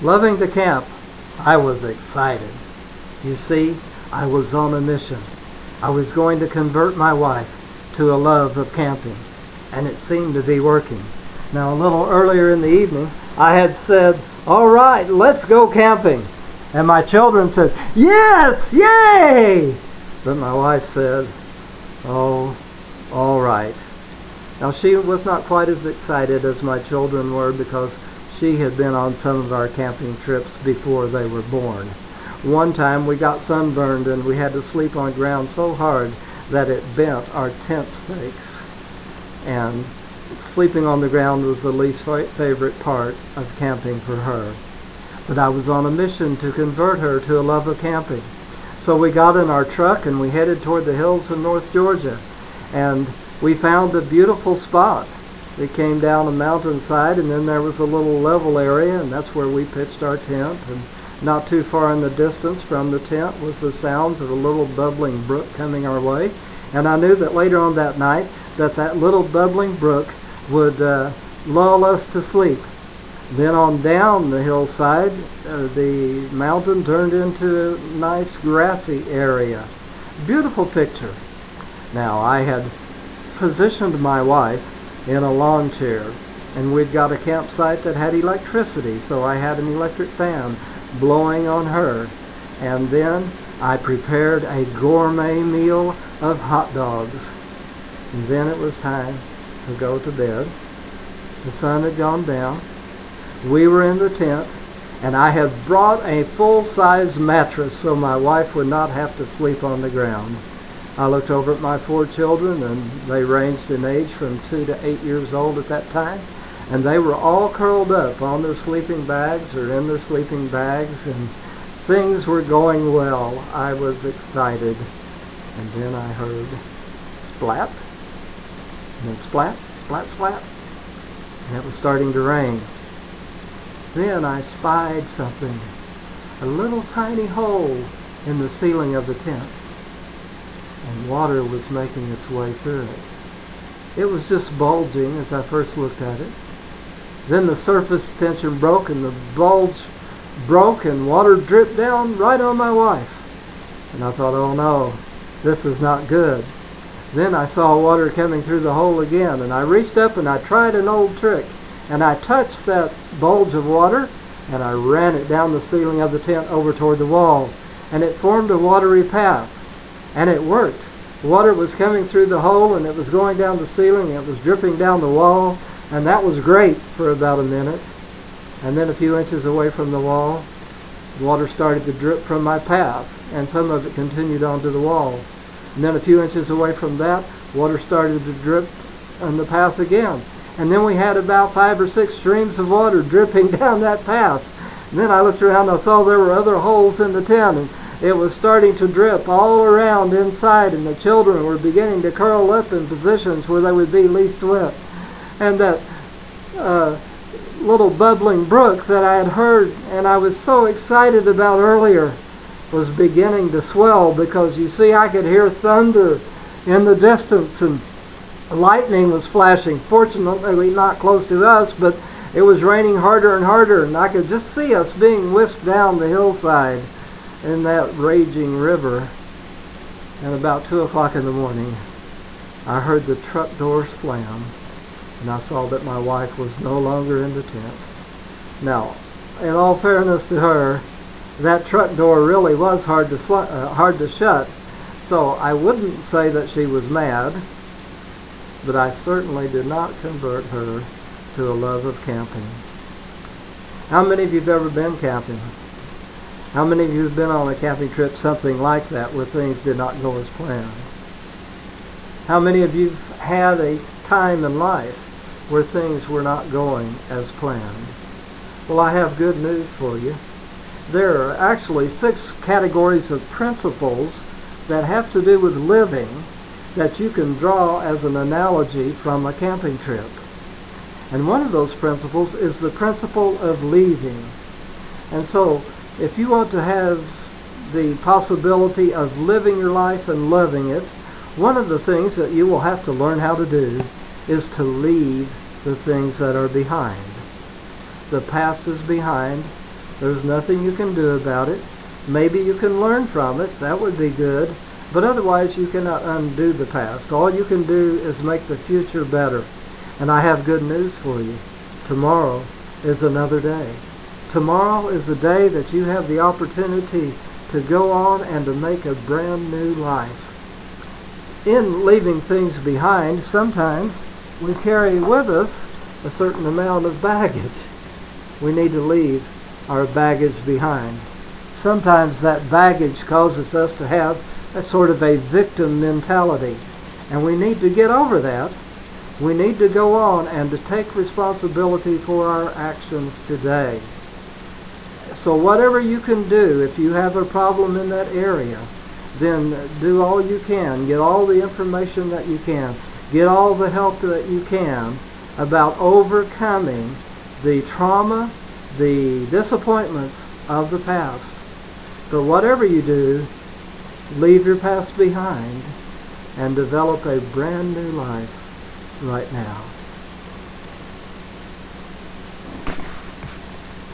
Loving to camp, I was excited. You see, I was on a mission. I was going to convert my wife to a love of camping, and it seemed to be working. Now, a little earlier in the evening, I had said, "All right, let's go camping." And my children said, "Yes, yay!" But my wife said, "Oh, all right." Now, she was not quite as excited as my children were because she had been on some of our camping trips before they were born. One time we got sunburned and we had to sleep on ground so hard that it bent our tent stakes. And sleeping on the ground was the least favorite part of camping for her. But I was on a mission to convert her to a love of camping. So we got in our truck and we headed toward the hills of North Georgia. And we found a beautiful spot. We came down a mountainside, and then there was a little level area, and that's where we pitched our tent. And not too far in the distance from the tent was the sounds of a little bubbling brook coming our way. And I knew that later on that night that little bubbling brook would lull us to sleep. Then on down the hillside, the mountain turned into a nice grassy area. Beautiful picture. Now, I had positioned my wife in a lawn chair, and we'd got a campsite that had electricity, so I had an electric fan blowing on her. And then I prepared a gourmet meal of hot dogs. And then it was time to go to bed. The sun had gone down. We were in the tent, and I had brought a full-size mattress so my wife would not have to sleep on the ground. I looked over at my 4 children, and they ranged in age from 2 to 8 years old at that time, and they were all curled up on their sleeping bags or in their sleeping bags, and things were going well. I was excited. And then I heard splat, and then splat, splat, splat, and it was starting to rain. Then I spied something, a little tiny hole in the ceiling of the tent, and water was making its way through it. It was just bulging as I first looked at it. Then the surface tension broke, and the bulge broke, and water dripped down right on my wife. And I thought, oh no, this is not good. Then I saw water coming through the hole again, and I reached up and I tried an old trick. And I touched that bulge of water, and I ran it down the ceiling of the tent over toward the wall. And it formed a watery path. And it worked. Water was coming through the hole, and it was going down the ceiling, and it was dripping down the wall. And that was great for about a minute. And then a few inches away from the wall, water started to drip from my path, and some of it continued onto the wall. And then a few inches away from that, water started to drip on the path again. And then we had about 5 or 6 streams of water dripping down that path. And then I looked around and I saw there were other holes in the tent, and it was starting to drip all around inside, and the children were beginning to curl up in positions where they would be least wet. And that little bubbling brook that I had heard and I was so excited about earlier was beginning to swell, because you see, I could hear thunder in the distance, and lightning was flashing. Fortunately not close to us, but it was raining harder and harder, and I could just see us being whisked down the hillside in that raging river. And about 2 o'clock in the morning, I heard the truck door slam, and I saw that my wife was no longer in the tent. Now, in all fairness to her, that truck door really was hard to shut, so I wouldn't say that she was mad, but I certainly did not convert her to a love of camping. How many of you have ever been camping? How many of you have been on a camping trip, something like that, where things did not go as planned? How many of you have had a time in life where things were not going as planned? Well, I have good news for you. There are actually 6 categories of principles that have to do with living that you can draw as an analogy from a camping trip. And one of those principles is the principle of leaving. And so, if you want to have the possibility of living your life and loving it, one of the things that you will have to learn how to do is to leave the things that are behind. The past is behind. There's nothing you can do about it. Maybe you can learn from it. That would be good. But otherwise, you cannot undo the past. All you can do is make the future better. And I have good news for you. Tomorrow is another day. Tomorrow is a day that you have the opportunity to go on and to make a brand new life. In leaving things behind, sometimes we carry with us a certain amount of baggage. We need to leave our baggage behind. Sometimes that baggage causes us to have a sort of a victim mentality, and we need to get over that. We need to go on and to take responsibility for our actions today. So whatever you can do, if you have a problem in that area, then do all you can. Get all the information that you can. Get all the help that you can about overcoming the trauma, the disappointments of the past. But whatever you do, leave your past behind and develop a brand new life right now.